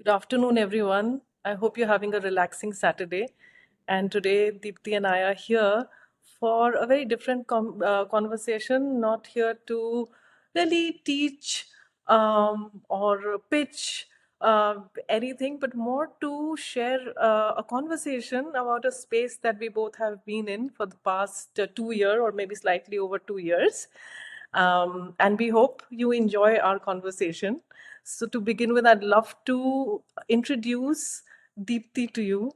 Good afternoon, everyone. I hope you're having a relaxing Saturday. And today, Deepti and I are here for a very different conversation, not here to really teach or pitch anything, but more to share a conversation about a space that we both have been in for the past 2 years or maybe slightly over 2 years. And we hope you enjoy our conversation. So, to begin with, I'd love to introduce Deepti to you.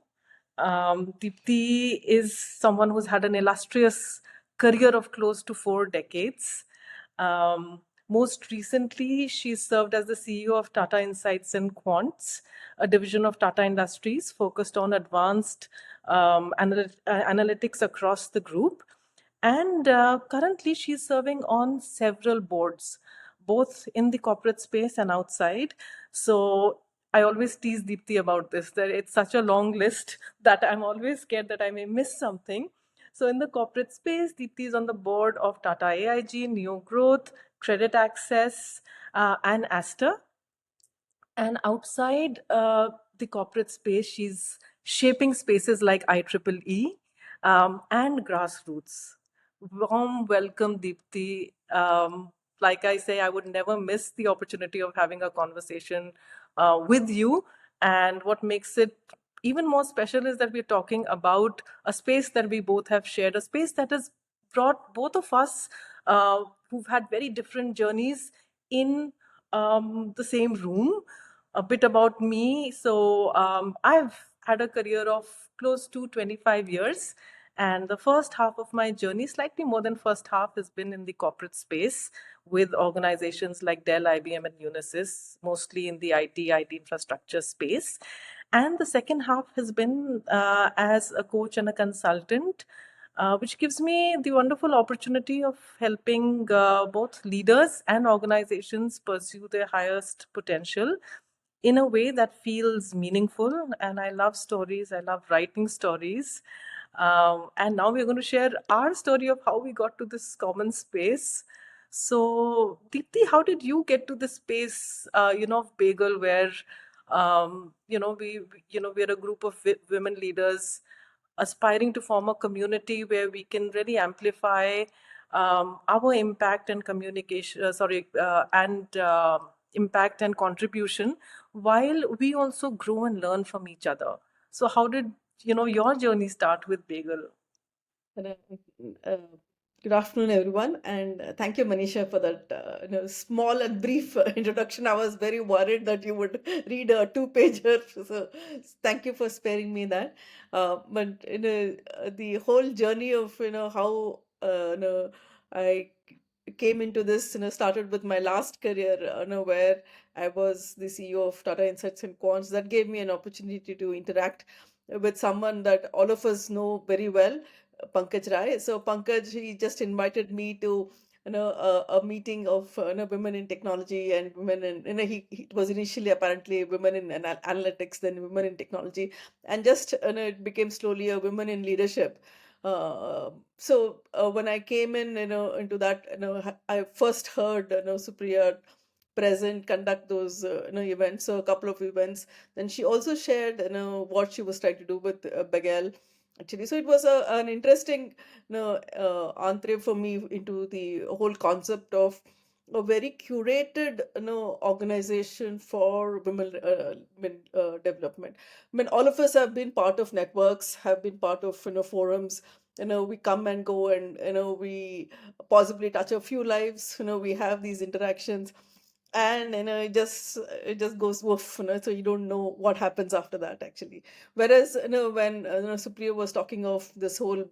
Deepti is someone who's had an illustrious career of close to 4 decades. Most recently, she served as the CEO of Tata Insights and Quants, a division of Tata Industries focused on advanced analytics across the group. And currently, she's serving on several boards, both in the corporate space and outside. So I always tease Deepti about this, that it's such a long list that I'm always scared that I may miss something. So in the corporate space, Deepti is on the board of Tata AIG, Neo Growth, Credit Access, and Aster. And outside the corporate space, she's shaping spaces like IEEE and grassroots. Warm welcome, Deepti. Like I say, I would never miss the opportunity of having a conversation with you. And what makes it even more special is that we're talking about a space that we both have shared, a space that has brought both of us who've had very different journeys in the same room. A bit about me. So I've had a career of close to 25 years. And the first half of my journey, slightly more than first half, has been in the corporate space with organizations like Dell, IBM, and Unisys, mostly in the IT infrastructure space. And the second half has been as a coach and a consultant, which gives me the wonderful opportunity of helping both leaders and organizations pursue their highest potential in a way that feels meaningful. And I love stories, I love writing stories. And now we're going to share our story of how we got to this common space. So, Deepti, how did you get to this space, of Bagel, where, we're a group of women leaders aspiring to form a community where we can really amplify our impact and communication, and impact and contribution, while we also grow and learn from each other. So, how did your journey start with Bagel? And, good afternoon, everyone, and thank you, Manisha, for that small and brief introduction. I was very worried that you would read a two-pager, so thank you for sparing me that. But the whole journey of how I came into this, started with my last career, where I was the CEO of Tata Insights and Quants. That gave me an opportunity to interact with someone that all of us know very well, Pankaj Rai. So Pankaj, he just invited me to a meeting of women in technology and women in it was initially apparently women in analytics, then women in technology, and just it became slowly a women in leadership. When I came in, into that, I first heard Supriya present conduct those events, so a couple of events. Then she also shared what she was trying to do with Bagel, actually. So it was an interesting entree for me into the whole concept of a very curated organization for women development. I mean, all of us have been part of networks, have been part of forums. We come and go, and we possibly touch a few lives. We have these interactions, and it just goes woof, so you don't know what happens after that, actually. Whereas when Supriya was talking of this whole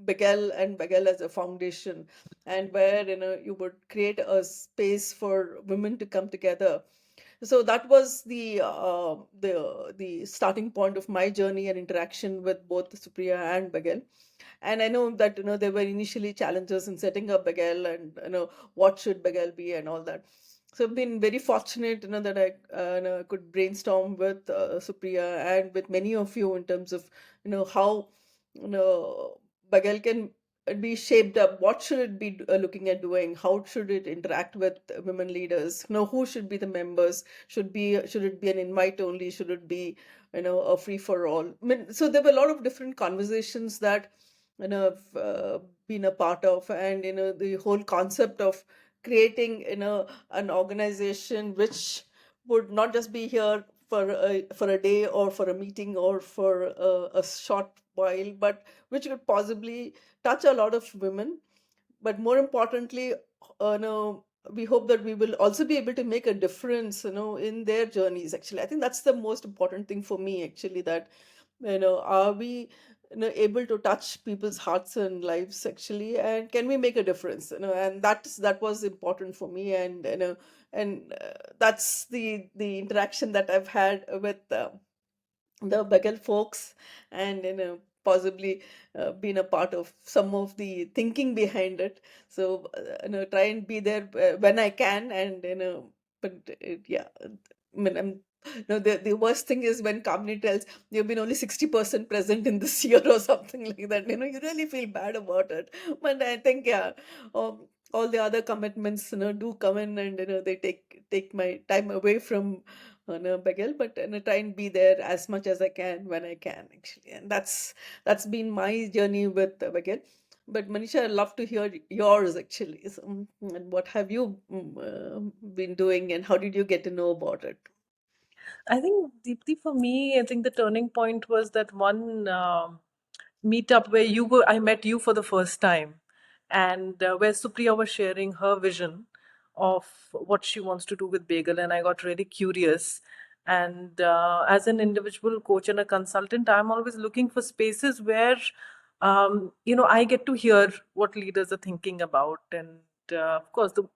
Bagel and Bagel as a foundation, and where you would create a space for women to come together. So that was the starting point of my journey and interaction with both Supriya and Bagel. And I know that there were initially challenges in setting up Bagel, and what should Bagel be and all that. So I've been very fortunate, that I could brainstorm with Supriya and with many of you in terms of how Bagel can be shaped up? What should it be looking at doing? How should it interact with women leaders? Who should be the members? Should it be an invite only? Should it be, a free for all? I mean, so there were a lot of different conversations that I've been a part of, and the whole concept of creating an organization which would not just be here for a day or for a meeting or for a short while, but which could possibly touch a lot of women. But more importantly, we hope that we will also be able to make a difference, in their journeys. Actually, I think that's the most important thing for me. Actually, that are we able to touch people's hearts and lives actually, and can we make a difference? And that was important for me, and that's the interaction that I've had with the BAGGGEL folks, and possibly been a part of some of the thinking behind it. So try and be there when I can, and but yeah, I mean, the worst thing is when Kamini tells you've been only 60% present in this year or something like that. You really feel bad about it. But I think, yeah, all the other commitments, do come in, and they take my time away from BAGGGEL, but try and be there as much as I can when I can, actually. And that's been my journey with BAGGGEL. But Manisha, I'd love to hear yours actually. So, and what have you been doing, and how did you get to know about it? I think, Deepti, for me, I think the turning point was that one meetup where I met you for the first time, and where Supriya was sharing her vision of what she wants to do with Bagel, and I got really curious. And as an individual coach and a consultant, I'm always looking for spaces where, I get to hear what leaders are thinking about, and of course, the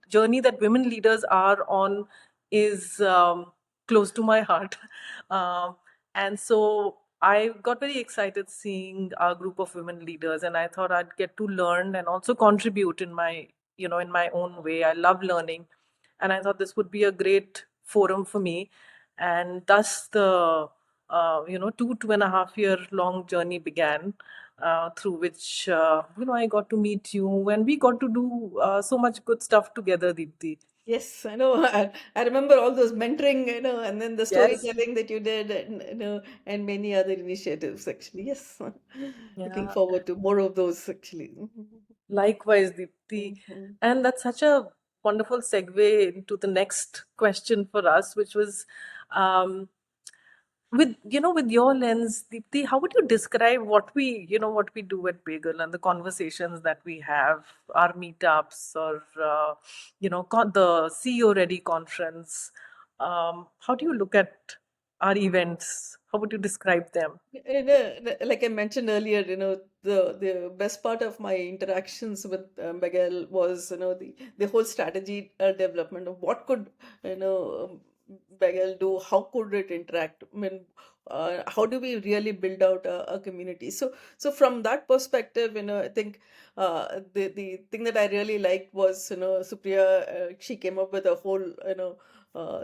journey that women leaders are on is close to my heart. Um, and so I got very excited seeing our group of women leaders, and I thought I'd get to learn and also contribute in my own way. I love learning, and I thought this would be a great forum for me. And thus the 2.5 year long journey began, through which I got to meet you, and we got to do so much good stuff together, Deepti. Yes, I know. I remember all those mentoring, and then the Yes. storytelling that you did, and and many other initiatives. Actually, yes. Looking Yeah. forward to more of those. Actually. Likewise, Deepti. Mhm. And that's such a wonderful segue into the next question for us, which was, um, with your lens, Deepti, how would you describe what we do at Bagel and the conversations that we have, our meetups, or the CEO Ready conference? How do you look at our events? How would you describe them? Like I mentioned earlier, the best part of my interactions with Miguel was, the whole strategy development of what could, Miguel do, how could it interact? I mean, how do we really build out a community? So from that perspective, I think the thing that I really liked was, Supriya, she came up with a whole,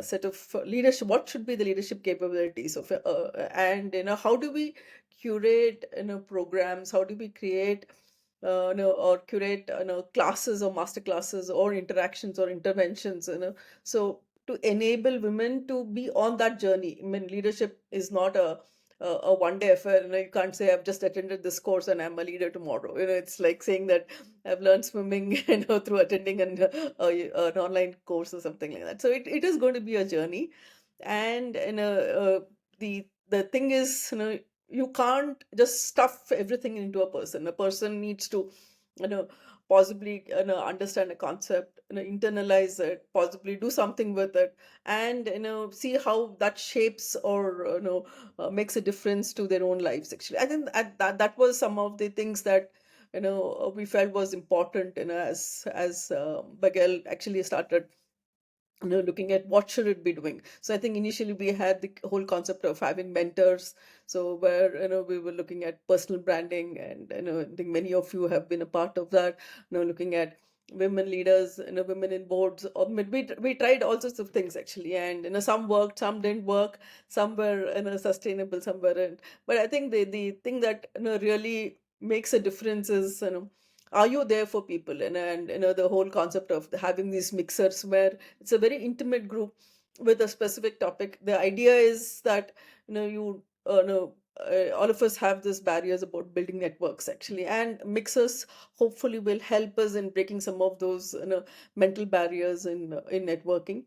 set of leadership. What should be the leadership capabilities of, and how do we curate programs? How do we create or curate classes or master classes or interactions or interventions? So to enable women to be on that journey. I mean, leadership is not a one day affair. You can't say I've just attended this course and I'm a leader tomorrow. It's like saying that I've learned swimming, through attending an online course or something like that. So it is going to be a journey, and the thing is, you can't just stuff everything into a person. A person needs to, you know possibly, understand a concept, internalize it, possibly do something with it, and see how that shapes or makes a difference to their own lives. Actually, I think that was some of the things that we felt was important, as Bagel actually started looking at what should it be doing. So I think initially we had the whole concept of having mentors, so where we were looking at personal branding, and I think many of you have been a part of that, looking at women leaders, women in boards. Or we tried all sorts of things actually, and some worked, some didn't work, some were sustainable, some weren't. But I think the thing that really makes a difference is, are you there for people? And the whole concept of having these mixers where it's a very intimate group with a specific topic. The idea is that you know all of us have these barriers about building networks actually, and mixers hopefully will help us in breaking some of those mental barriers in networking.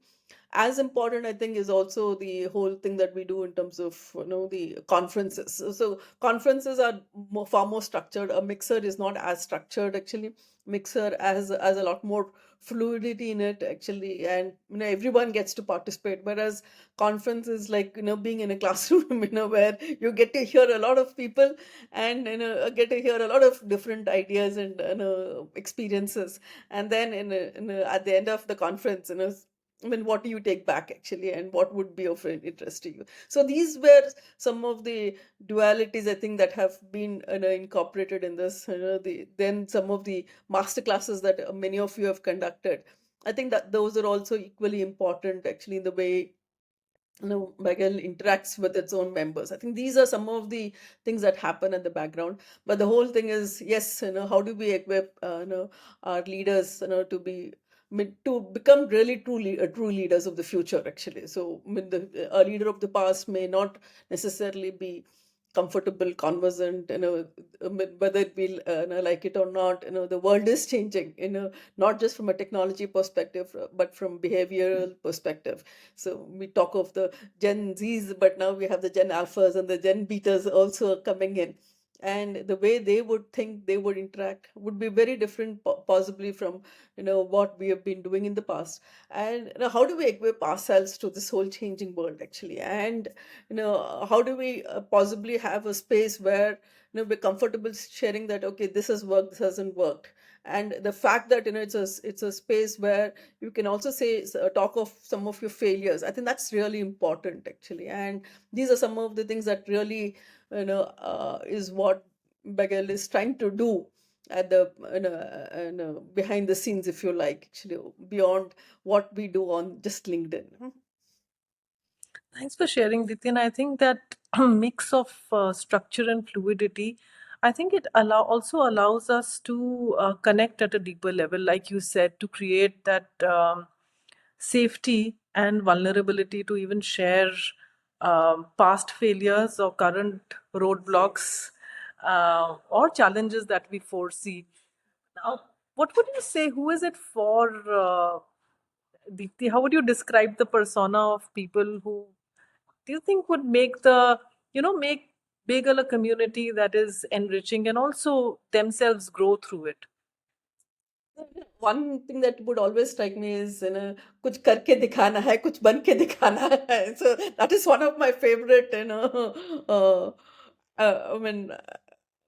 As important, I think, is also the whole thing that we do in terms of the conferences. So conferences are far more structured. A mixer is not as structured actually. Mixer has a lot more fluidity in it actually, and everyone gets to participate, whereas conference is like being in a classroom where you get to hear a lot of people, and get to hear a lot of different ideas and experiences. And then at the end of the conference, I mean, what do you take back actually, and what would be of interest to you? So these were some of the dualities, I think, that have been incorporated in this. Then some of the master classes that many of you have conducted. I think that those are also equally important actually in the way BAGGGEL interacts with its own members. I think these are some of the things that happen in the background. But the whole thing is, yes, how do we equip our leaders to be to become really true leaders of the future actually. So a leader of the past may not necessarily be comfortable, conversant, whether it be like it or not, the world is changing, not just from a technology perspective, but from behavioral perspective. So we talk of the Gen Zs, but now we have the Gen Alphas and the Gen Betas also coming in. And the way they would think, they would interact would be very different, possibly from what we have been doing in the past. And how do we equip ourselves to this whole changing world actually? And how do we possibly have a space where we're comfortable sharing that okay, this has worked, this hasn't worked. And the fact that it's a space where you can also say talk of some of your failures. I think that's really important actually, and these are some of the things that really is what BAGGGEL is trying to do at the behind the scenes, if you like, actually, beyond what we do on just LinkedIn. Thanks for sharing, Diti. And I think that mix of structure and fluidity, I think it also allows us to connect at a deeper level, like you said, to create that safety and vulnerability to even share past failures or current roadblocks or challenges that we foresee. Now, what would you say? Who is it for, Deepti? How would you describe the persona of people who do you think would make make Bagel a community that is enriching and also themselves grow through it? One thing that would always strike me is कुछ करके दिखाना है, कुछ बन के दिखाना है. So that is one of my favorite uh, I mean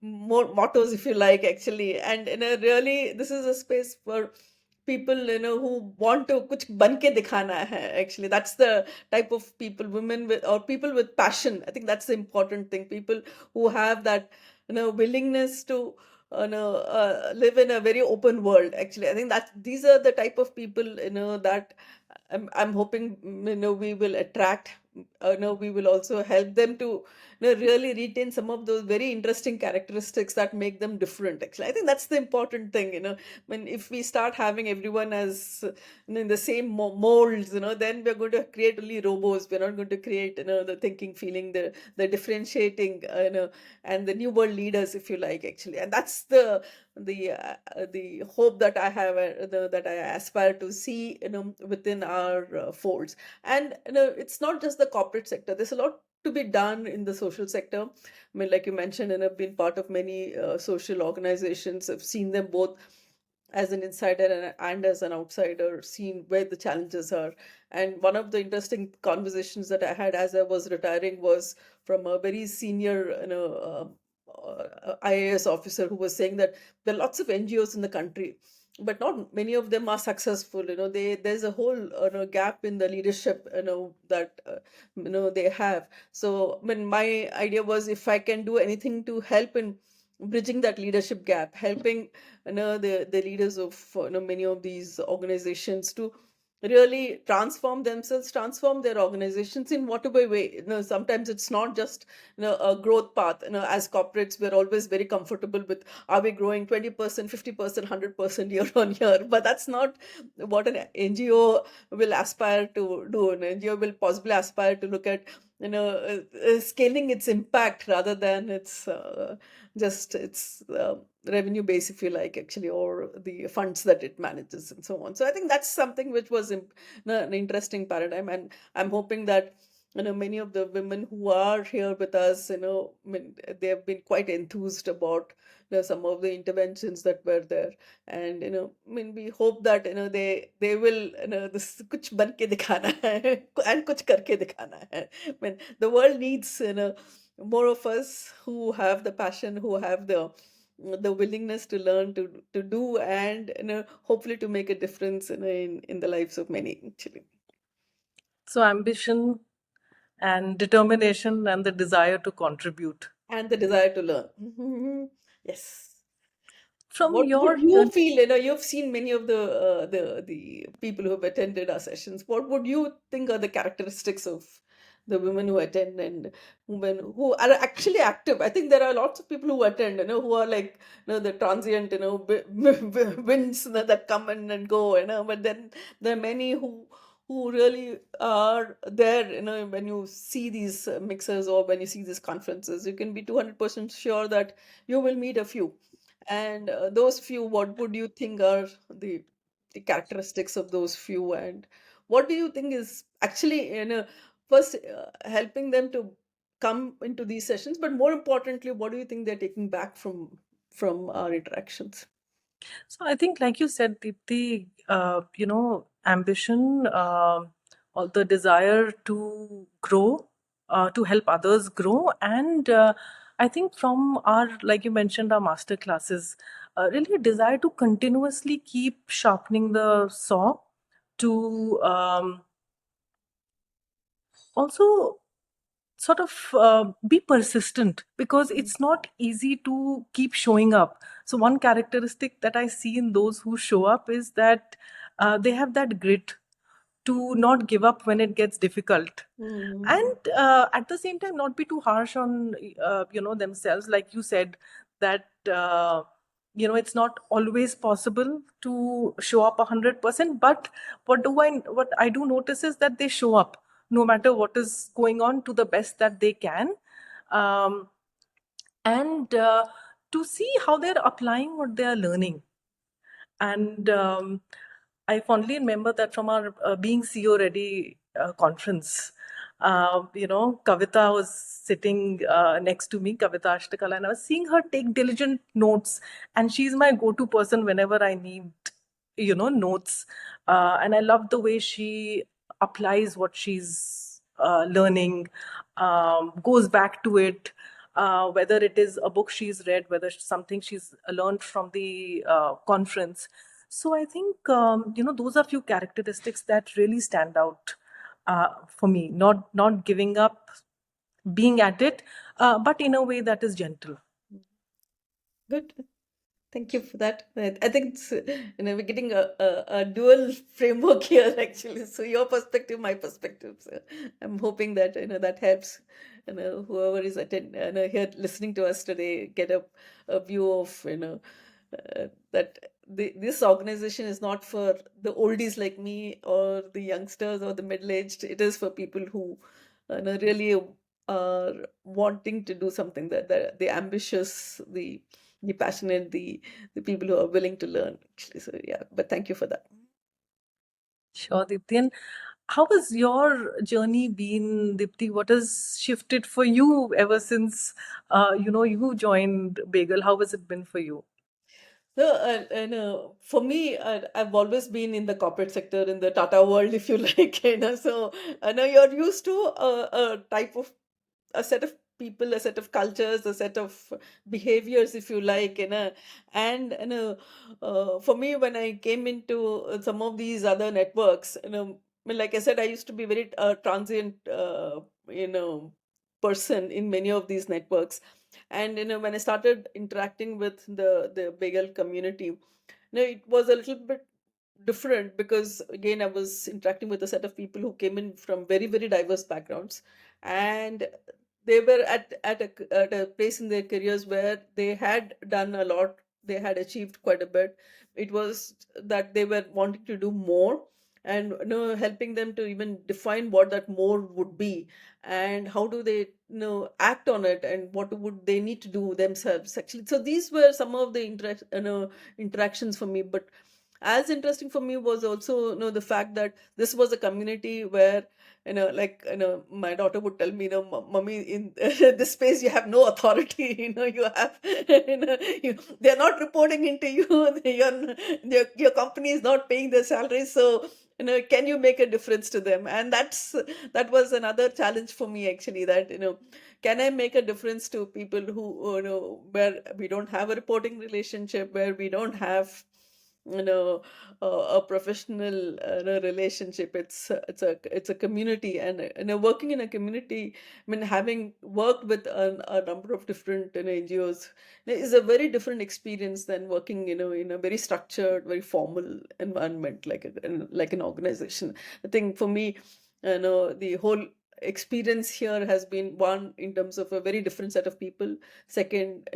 more mottos, if you like, actually. And really, this is a space for people who want to कुछ बन के दिखाना है. Actually, that's the type of people, women with or people with passion. I think that's the important thing. People who have that willingness to live in a very open world actually. I think that these are the type of people that I'm hoping we will attract. We will also help them to really retain some of those very interesting characteristics that make them different actually. I think that's the important thing. When if we start having everyone as in the same molds, then we're going to create only robots. We're not going to create the thinking, feeling, the differentiating, and the new world leaders, if you like, actually. And that's the hope that I have, that I aspire to see within our folds. And it's not just the corporate sector. There's a lot to be done in the social sector. I mean, like you mentioned, and I've been part of many social organizations. I've seen them both as an insider and as an outsider, seen where the challenges are. And one of the interesting conversations that I had as I was retiring was from a very senior, IAS officer, who was saying that there are lots of NGOs in the country, but not many of them are successful. There's a whole gap in the leadership, that they have. So, I mean, my idea was, if I can do anything to help in bridging that leadership gap, helping the leaders of many of these organizations to really transform themselves, transform their organizations in whatever way. Sometimes it's not just a growth path. As corporates, we're always very comfortable with, are we growing 20%, 50%, 100% year on year? But that's not what an NGO will aspire to do. An NGO will possibly aspire to look at scaling its impact rather than its just its revenue base, if you like, actually, or the funds that it manages and so on. So I think that's something which was an interesting paradigm, and I'm hoping that many of the women who are here with us, I mean, they have been quite enthused about some of the interventions that were there. And I mean, we hope that they will this kuch ban ke dikhana hai and kuch karke dikhana hai. I mean, the world needs more of us who have the passion, who have the willingness to learn, to do, and hopefully to make a difference in the lives of many, actually. So ambition and determination and the desire to contribute. And the desire to learn. Yes. From What would your you journey, feel? You've seen many of the people who have attended our sessions. What would you think are the characteristics of the women who attend, and women who are actually active? I think there are lots of people who attend, who are like, the transient, winds, that come in and go, But then there are many who really are there. When you see these mixers, or when you see these conferences, you can be 200% sure that you will meet a few. And those few, what would you think are the characteristics of those few, and what do you think is actually, first helping them to come into these sessions, but more importantly, what do you think they're taking back from our interactions? so I think, like you said, Deepti, ambition, or the desire to grow, to help others grow, and I think from our, like you mentioned, our master classes, really a desire to continuously keep sharpening the saw, to also sort of be persistent, because it's not easy to keep showing up. So one characteristic that I see in those who show up is that they have that grit to not give up when it gets difficult, Mm-hmm. and at the same time not be too harsh on themselves, like you said, that it's not always possible to show up 100%, but what I do notice is that they show up no matter what is going on to the best that they can, um, and to see how they're applying what they are learning. And I fondly remember that from our Being CEO Ready conference. Kavita was sitting next to me, Kavita Ashtakala, and I was seeing her take diligent notes. And she's my go to person whenever I need, notes. And I love the way she applies what she's learning, goes back to it, whether it is a book she's read, whether it's something she's learned from the conference. So I think those are few characteristics that really stand out for me. Not giving up, being at it, but in a way that is gentle. Good. Thank you for that. I think it's, we're getting a dual framework here, actually. So your perspective, my perspective. So I'm hoping that that helps. Whoever is here listening to us today, get a view of that this organization is not for the oldies like me, or the youngsters, or the middle aged. It is for people who really are wanting to do something, that the ambitious, the passionate, the people who are willing to learn, actually. So yeah, but thank you for that. Sure, Dipti. And how has your journey been, Dipti? What has shifted for you ever since you joined Bagel? How has it been for you? So, for me, I've always been in the corporate sector, in the Tata world, if you like. So I know you're used to a type of, a set of people, a set of cultures, a set of behaviors, if you like. And for me, when I came into some of these other networks, I mean, like I said, I used to be very transient, person in many of these networks. And when I started interacting with the bagel community, it was a little bit different because again I was interacting with a set of people who came in from very, very diverse backgrounds, and they were at a place in their careers where they had done a lot, they had achieved quite a bit. It was that they were wanting to do more, and helping them to even define what that more would be, and how do they act on it, and what would they need to do themselves actually. So these were some of the interactions for me. But as interesting for me was also the fact that this was a community where like my daughter would tell me, Mummy, in this space you have no authority. You have they're not reporting into you. Your company is not paying their salaries, so can you make a difference to them? And that was another challenge for me actually, that can I make a difference to people who where we don't have a reporting relationship, where we don't have you know a professional relationship. It's a community, and working in a community, I mean, having worked with a number of different NGOs, is a very different experience than working in a very structured, very formal environment, like an organization. I think for me, the whole experience here has been, one, in terms of a very different set of people. Second,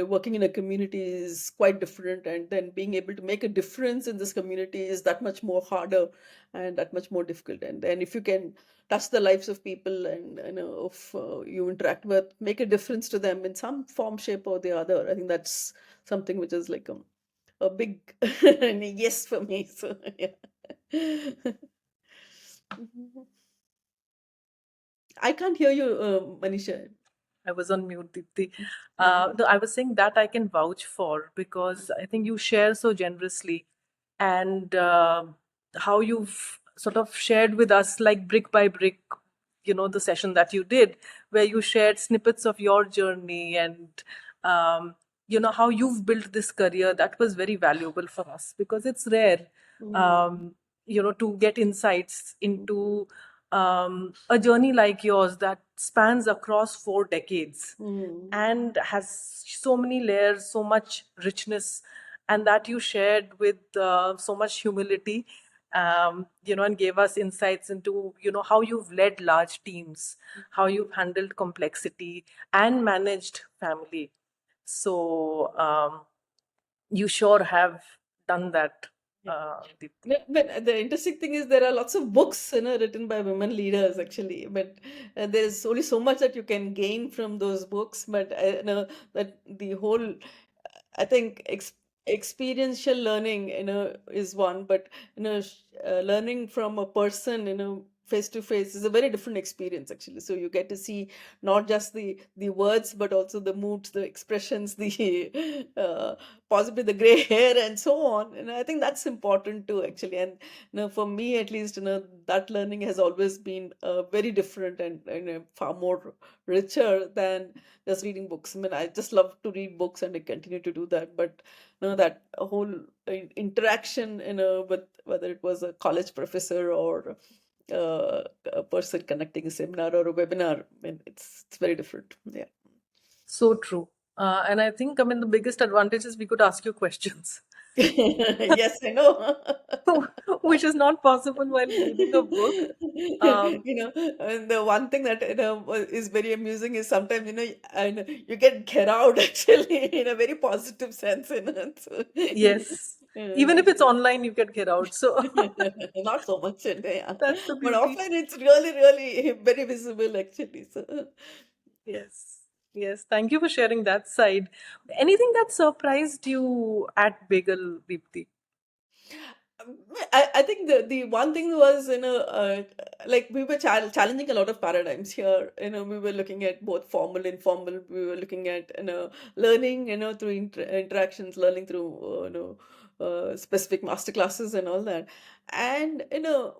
working in a community is quite different, and then being able to make a difference in this community is that much more harder and that much more difficult. And then if you can touch the lives of people, and if you interact with, make a difference to them in some form, shape, or the other, I think that's something which is like a big yes for me. So yeah. I can't hear you, Manisha. I was on mute, Deepti. No, I was saying that I can vouch for because I think you share so generously, and how you've sort of shared with us, like brick by brick, the session that you did, where you shared snippets of your journey and, um, how you've built this career. That was very valuable for us because it's rare, Mm, um, to get insights into a journey like yours that spans across 4 decades mm, and has so many layers, so much richness, and that you shared with so much humility, and gave us insights into, how you've led large teams, how you've handled complexity and managed family. So you sure have done that, yeah. Deepti. But the interesting thing is there are lots of books, written by women leaders actually, but there's only so much that you can gain from those books. But that the whole, I think experiential learning, is one, but learning from a person, face to face, is a very different experience actually. So you get to see not just the words, but also the moods, the expressions, the possibly the gray hair, and so on. And I think that's important too actually. And for me at least, that learning has always been very different, and far more richer than just reading books. I mean, I just love to read books, and I continue to do that. But that whole interaction, with whether it was a college professor or a person conducting a seminar or a webinar, I mean, it's very different. Yeah. So true. And I think, I mean, the biggest advantage is we could ask you questions, Yes, I know. which is not possible while reading a book. Um, And the one thing that is very amusing is sometimes and you get out actually in a very positive sense. So, yes, even if it's online, you can get out. So not so much, yeah. that's the But beauty. offline, it's really, really very visible actually. So. Yes. Yes. Thank you for sharing that side. Anything that surprised you at Bagel, Deepti? I think the one thing was, like we were challenging a lot of paradigms here. We were looking at both formal, informal. We were looking at learning, through interactions, learning through specific master classes and all that. And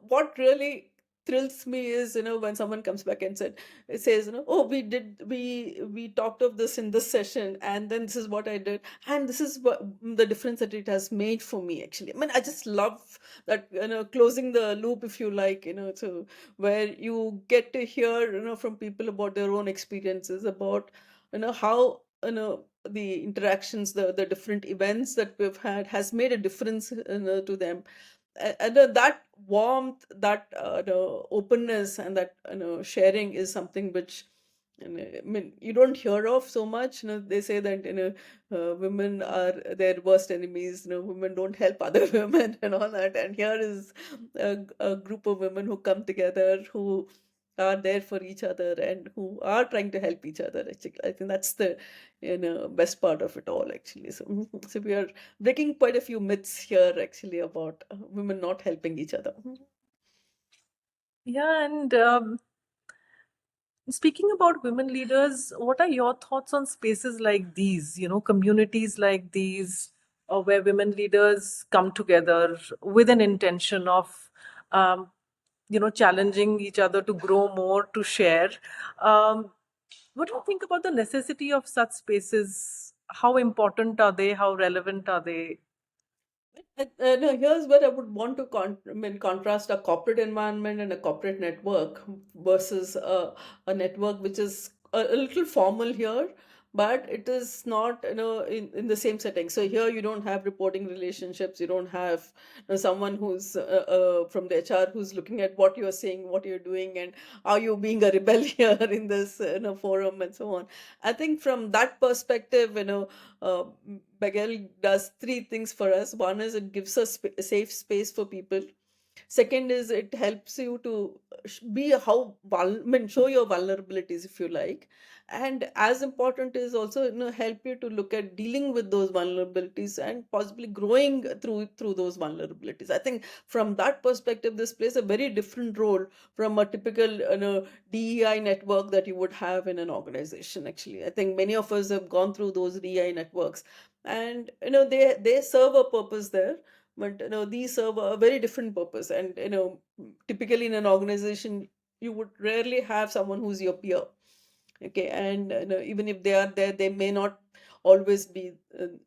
what really thrills me is when someone comes back and it says, oh, we talked of this in this session, and then this is what I did, and this is what the difference that it has made for me actually. I mean, I just love that, closing the loop, if you like, so where you get to hear from people about their own experiences, about how the interactions, the different events that we've had has made a difference to them. And that warmth, that openness, and that sharing is something which, I mean, you don't hear of so much. They say that women are their worst enemies. Women don't help other women and all that. And here is a group of women who come together, who are there for each other, and who are trying to help each other. Actually, I think that's the best part of it all. Actually, so so we are breaking quite a few myths here. Actually, about women not helping each other. Yeah, and speaking about women leaders, what are your thoughts on spaces like these, communities like these, where women leaders come together with an intention of, challenging each other to grow more, to share? Um, what do you think about the necessity of such spaces? How important are they? How relevant are they? No, here's where I would want to I mean, contrast a corporate environment and a corporate network versus a network which is a little formal here, but it is not, in the same setting. So here you don't have reporting relationships. You don't have someone who's from the HR who's looking at what you're saying, what you're doing, and are you being a rebel here in this forum and so on. I think from that perspective, uh, BAGGGEL does three things for us. One is it gives us a safe space for people. Second is it helps you to be I mean, show your vulnerabilities if you like. And as important is also help you to look at dealing with those vulnerabilities and possibly growing through those vulnerabilities. I think from that perspective, this plays a very different role from a typical DEI network that you would have in an organization. Actually, I think many of us have gone through those DEI networks, and they serve a purpose there, but these serve a very different purpose. And typically in an organization you would rarely have someone who's your peer. Okay, and even if they are there, they may not always be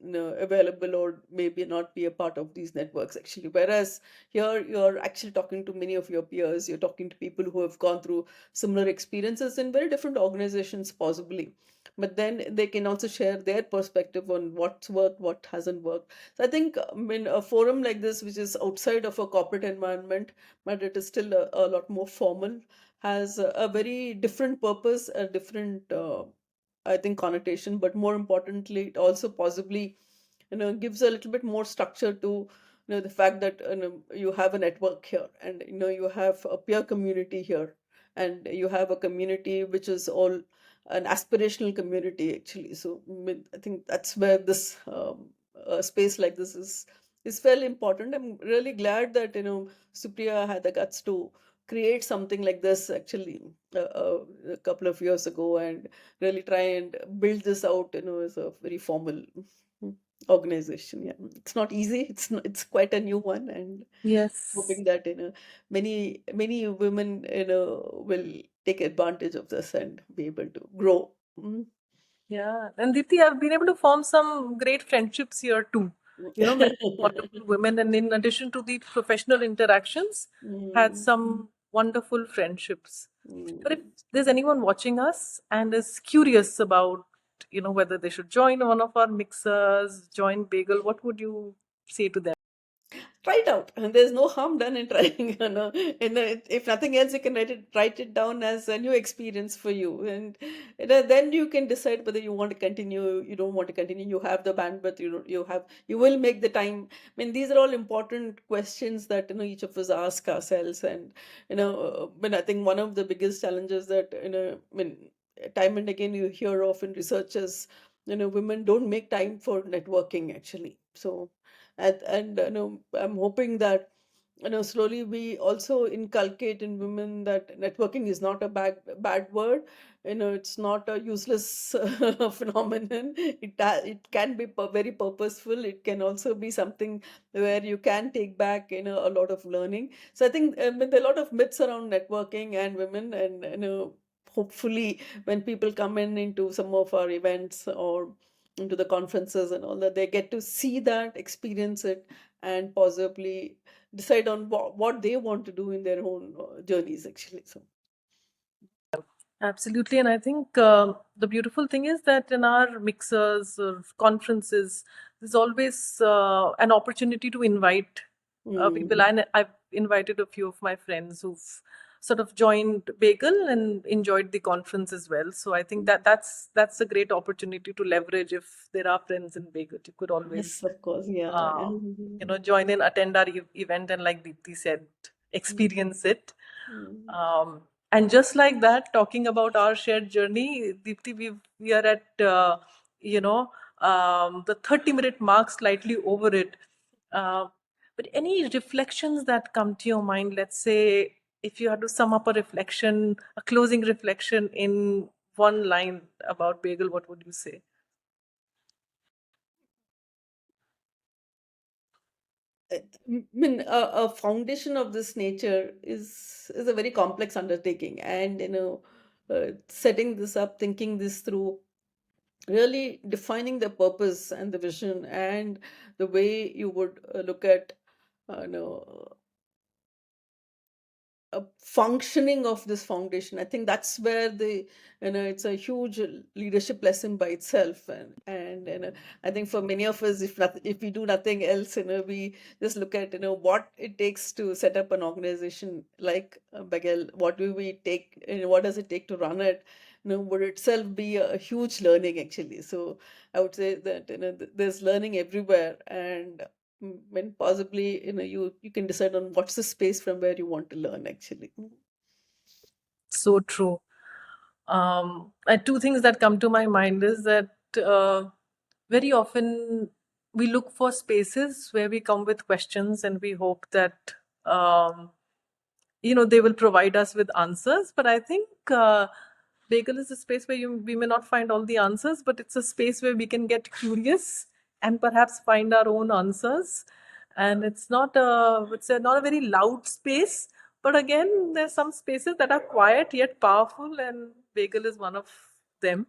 available, or maybe not be a part of these networks actually. Whereas here you're actually talking to many of your peers, you're talking to people who have gone through similar experiences in very different organizations possibly, but then they can also share their perspective on what's worked, what hasn't worked. So I think, in a forum like this, which is outside of a corporate environment, but it is still a lot more formal, has a very different purpose, a different, I think, connotation. But more importantly, it also possibly, gives a little bit more structure to, the fact that you have a network here, and you have a peer community here, and you have a community which is all an aspirational community actually. So I think that's where this space like this is fairly important. I'm really glad that Supriya had the guts to create something like this actually a couple of years ago, and really try and build this out as a very formal mm, organization. Yeah, it's not easy. It's quite a new one, and Yes. hoping that many women will take advantage of this and be able to grow. Mm. Yeah, and Deepti, I've been able to form some great friendships here too. Met wonderful women, and in addition to the professional interactions, had Mm, some wonderful friendships. But if mm. there's anyone watching us and is curious about, whether they should join one of our mixers, join Bagel, what would you say to them? Try it out, and there's no harm done in trying. And if nothing else, you can write it down as a new experience for you, and then you can decide whether you want to continue, you don't want to continue. You have the bandwidth, you will make the time. I mean, these are all important questions that each of us ask ourselves. And I think one of the biggest challenges that time and again you hear of in research is women don't make time for networking actually. So and I'm hoping that slowly we also inculcate in women that networking is not a bad word. It's not a useless phenomenon. It can be very purposeful. It can also be something where you can take back a lot of learning. So I think there are a lot of myths around networking and women, and hopefully when people come into some of our events or into the conferences and all that, they get to see that, experience it, and possibly decide on what they want to do in their own journeys actually. So Absolutely. And I think the beautiful thing is that in our mixers or conferences, there's always an opportunity to invite people. Mm. And I've invited a few of my friends who've sort of joined Bagel and enjoyed the conference as well. So I think that that's a great opportunity to leverage. If there are friends in Bagel, you could always Yes, of course. Yeah. uh, join in, attend our event, and like Deepti said, experience it. Mm. And just like that, talking about our shared journey, Deepti, we are at you know the 30-minute mark, slightly over it. Uh, but any reflections that come to your mind? Let's say if you had to sum up a reflection, a closing reflection in one line about Bagel, what would you say? I mean, a foundation of this nature is a very complex undertaking, and setting this up, thinking this through, really defining the purpose and the vision and the way you would look at, you know, a functioning of this foundation. I think that's where it's a huge leadership lesson by itself. And I think for many of us, if we do nothing else, we just look at what it takes to set up an organization like Bagel. What do we take, what does it take to run it, would itself be a huge learning actually. So I would say that there's learning everywhere. And when possibly you can decide on what's the space from where you want to learn actually. So true. And two things that come to my mind is that very often we look for spaces where we come with questions and we hope that um, they will provide us with answers. But I think Bagel is a space where we may not find all the answers, but it's a space where we can get curious and perhaps find our own answers. And not a very loud space, but again, there's some spaces that are quiet yet powerful, and Bagel is one of them.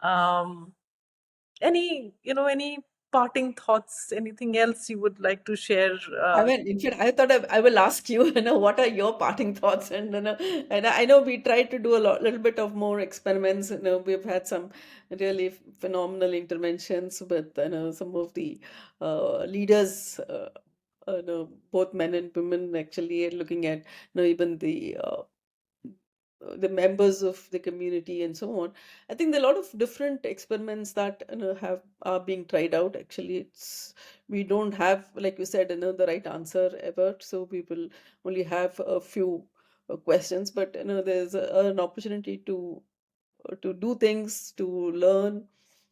Um, any parting thoughts? Anything else you would like to share? I mean, in fact, I thought I will ask you, what are your parting thoughts? And I know we tried to do little bit of more experiments. We've had some really phenomenal interventions with, some of the leaders, both men and women, actually looking at, even the members of the community and so on. I think there are a lot of different experiments that have are being tried out. Actually, it's we don't have, like you said, the right answer ever. So we will only have a few questions, but there's an opportunity to do things, to learn,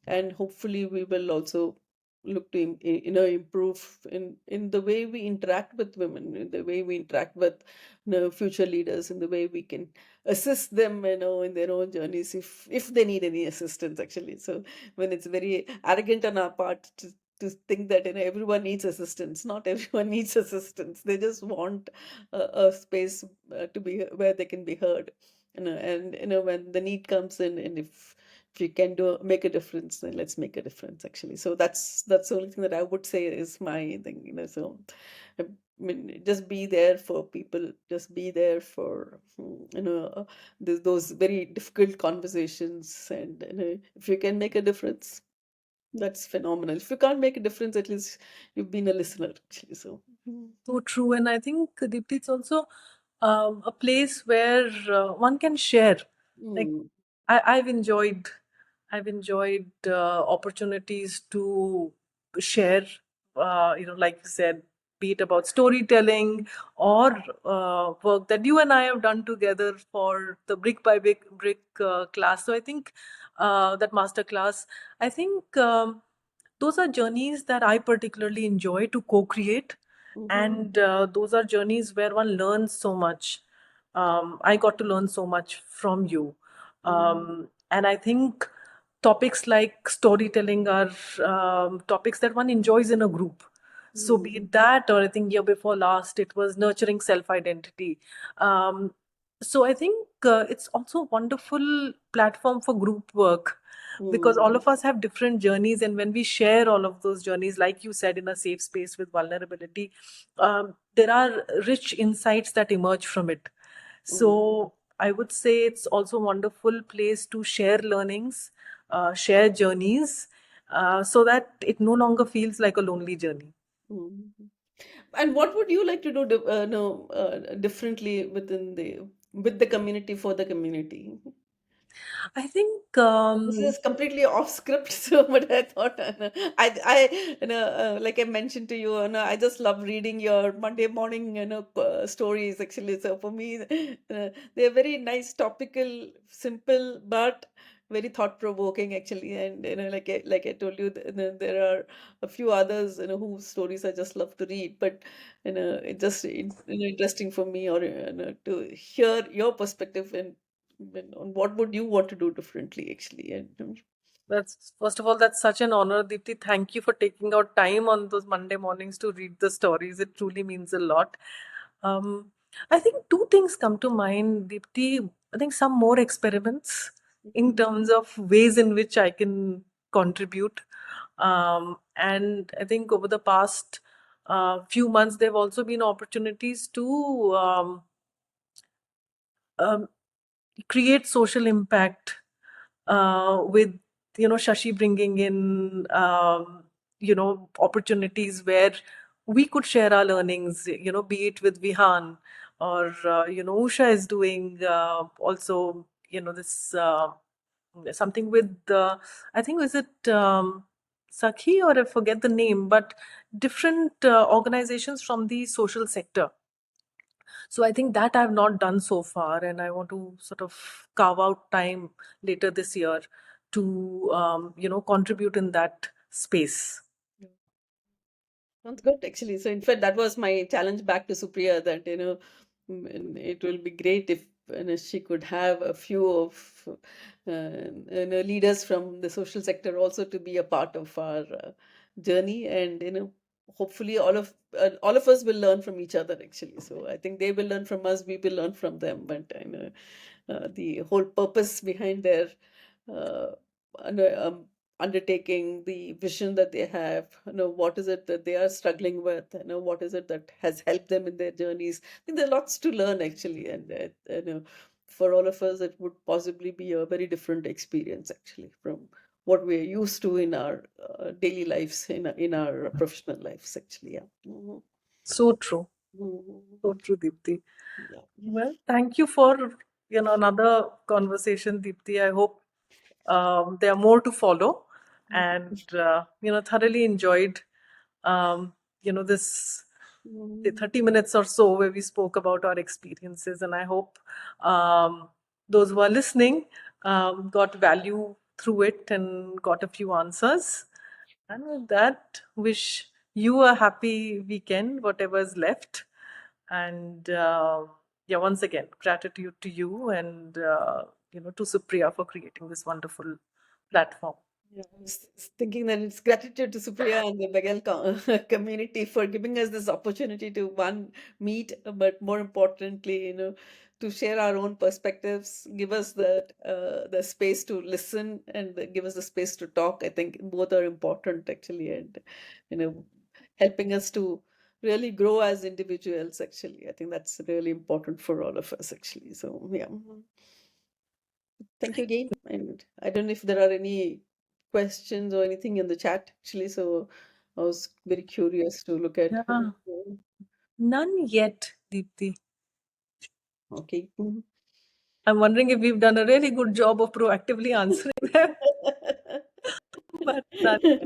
and hopefully we will also look to improve in the way we interact with women, in the way we interact with future leaders, in the way we can assist them in their own journeys if they need any assistance actually. So when it's very arrogant on our part to think that everyone needs assistance. Not everyone needs assistance. They just want a space to be where they can be heard. And when the need comes in, and if you can make a difference, then let's make a difference actually. So that's the only thing that I would say is my thing. So I mean, just be there for people, just be there for those very difficult conversations. And if you can make a difference, that's phenomenal. If you can't make a difference, at least you've been a listener actually. So So true. And I think, Deepti, it's also a place where one can share. Like mm, I've enjoyed, opportunities to share. Like you said, be it about storytelling or work that you and I have done together for the brick by brick class. So I think that master class. I think. Those are journeys that I particularly enjoy to co-create, mhm, and those are journeys where one learns so much. I got to learn so much from you, mm, and I think topics like storytelling are topics that one enjoys in a group. So be mm, it that, or I think year before last, it was nurturing self-identity. Um, so I think it's also a wonderful platform for group work because all mm, of us have different journeys, and when we share all of those journeys, like you said, in a safe space with vulnerability, there are rich insights that emerge from it. mm, So I would say it's also a wonderful place to share learnings, share journeys, so that it no longer feels like a lonely journey. Mhm. And what would you like to do no, differently with the community for the community? I think This is completely off script, so but I thought, like I mentioned to you, I just love reading your Monday morning, stories actually. So for me, they're very nice, topical, simple, but very thought provoking actually. And like I told you, there are a few others, whose stories I just love to read. But it just interesting for me, or to hear your perspective and on what would you want to do differently actually. And that's first of all, that's such an honor, Deepti. Thank you for taking out time on those Monday mornings to read the stories. It truly means a lot. Um, I think two things come to mind, Deepti. I think some more experiments in terms of ways in which I can contribute. And I think over the past few months, there have also been opportunities to um, create social impact with Shashi bringing in opportunities where we could share our learnings, be it with Vihan, or Usha is doing also this something with I think, is it Sakhi, or I forget the name, but different organizations from the social sector. So I think that I've not done so far, and I want to sort of carve out time later this year to contribute in that space. sounds good, actually. So, in fact, that was my challenge back to Supriya, that, it will be great if she could have a few of leaders from the social sector also to be a part of our journey. And, hopefully all of us will learn from each other, actually. So, I think they will learn from us, we will learn from them. But, the whole purpose behind their uh, undertaking, the vision that they have, what is it that they are struggling with, what is it that has helped them in their journeys. I think there are lots to learn actually, and for all of us, it would possibly be a very different experience actually from what we're used to in our daily lives, in our professional lives actually. Yeah. Mhm. So true. So Mhm. true, Deepti. Yeah. Well, thank you for another conversation, Deepti. I hope there are more to follow, and thoroughly enjoyed this the Mhm. 30 minutes or so where we spoke about our experiences. And I hope those who are listening got value through it and got a few answers. And with that, wish you a happy weekend, whatever is left. And yeah, once again, gratitude to you and to Supriya for creating this wonderful platform. Yeah, I was thinking that it's gratitude to Supriya and the BAGGGEL community for giving us this opportunity to one meet, but more importantly, to share our own perspectives, give us the space to listen and give us the space to talk. I think both are important actually, and you know, helping us to really grow as individuals. Actually, I think that's really important for all of us. Actually, so yeah. Thank you again. And I don't know if there are any questions or anything in the chat, actually. So I was very curious to look at. Yeah, none yet, Deepti. Okay. Mhm. I'm wondering if we've done a really good job of proactively answering them, but none yet.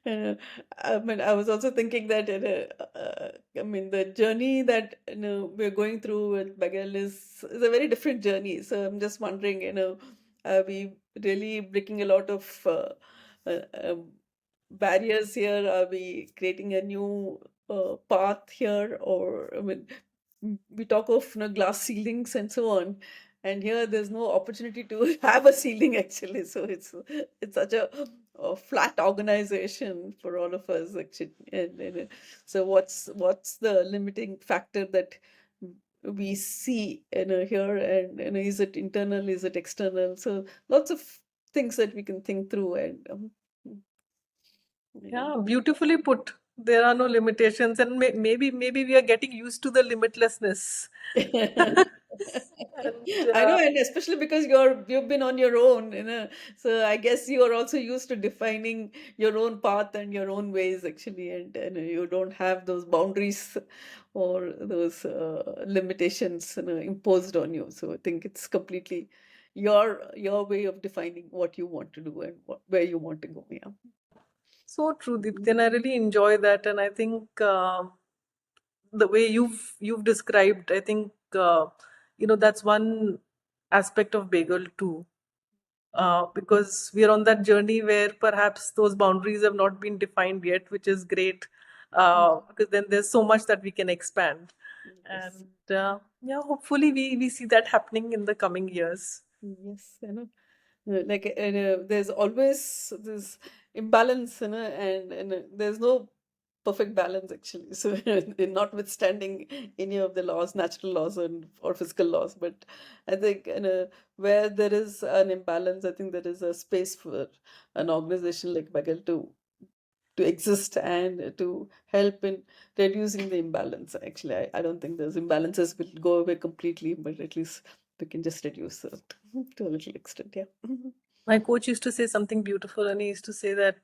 Uh, I mean, I was also thinking that, I mean, the journey that we're going through with Bagel is a very different journey. So I'm just wondering, are we really breaking a lot of uh, um, barriers here? Are we creating a new path here? Or, I mean, we talk of glass ceilings and so on, and here there's no opportunity to have a ceiling actually. So it's such a flat organization for all of us actually. And so what's the limiting factor that we see here, and is it internal, is it external? So lots of things that we can think through, and Yeah, beautifully put. There are no limitations, and maybe we are getting used to the limitlessness. And I know, and especially because you've been on your own, so I guess you are also used to defining your own path and your own ways, actually, and you don't have those boundaries or those limitations, imposed on you. So I think it's completely your way of defining what you want to do and where you want to go. Yeah. so true, Deepti, and I really enjoy that. And I think the way you've described, I think that's one aspect of Bagel too, because we are on that journey where perhaps those boundaries have not been defined yet, which is great, because then there's so much that we can expand. Yes. And yeah, hopefully we see that happening in the coming years. Yes, like there's always this imbalance, and there's no perfect balance actually. So, notwithstanding any of the laws, natural laws and or physical laws, but I think where there is an imbalance, I think there is a space for an organization like Bagel to exist and to help in reducing the imbalance. Actually, I don't think those imbalances will go away completely, but at least we can just reduce it to a little extent. Yeah. My coach used to say something beautiful, and he used to say that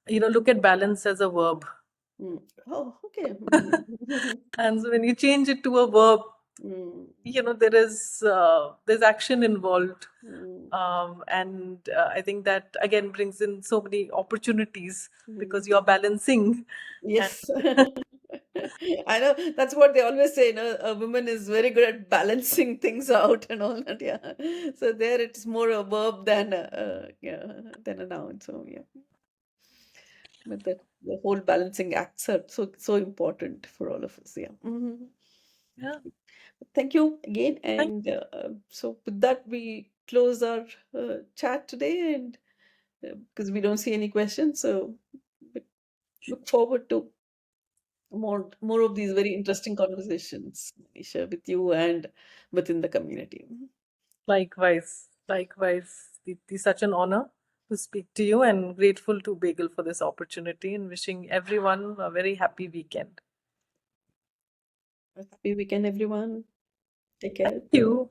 look at balance as a verb. Mm. Oh, okay. And so when you change it to a verb, Mm. there's action involved, Mm. and I think that again brings in so many opportunities Mm. because you're balancing. And Yes. I know that's what they always say, a woman is very good at balancing things out and all that. Yeah. So there it's more a verb yeah, than a noun. So yeah. But the whole balancing acts are so important for all of us. Yeah. yeah, Thank you again. thank And so with that, we close our chat today, and because we don't see any questions, so we look forward to more of these very interesting conversations, Manisha, with you and within the community. likewise, likewise. Deepti, such an honor to speak to you, and grateful to Bagel for this opportunity, and wishing everyone a very happy weekend. Happy weekend, everyone. Take care. Thank you.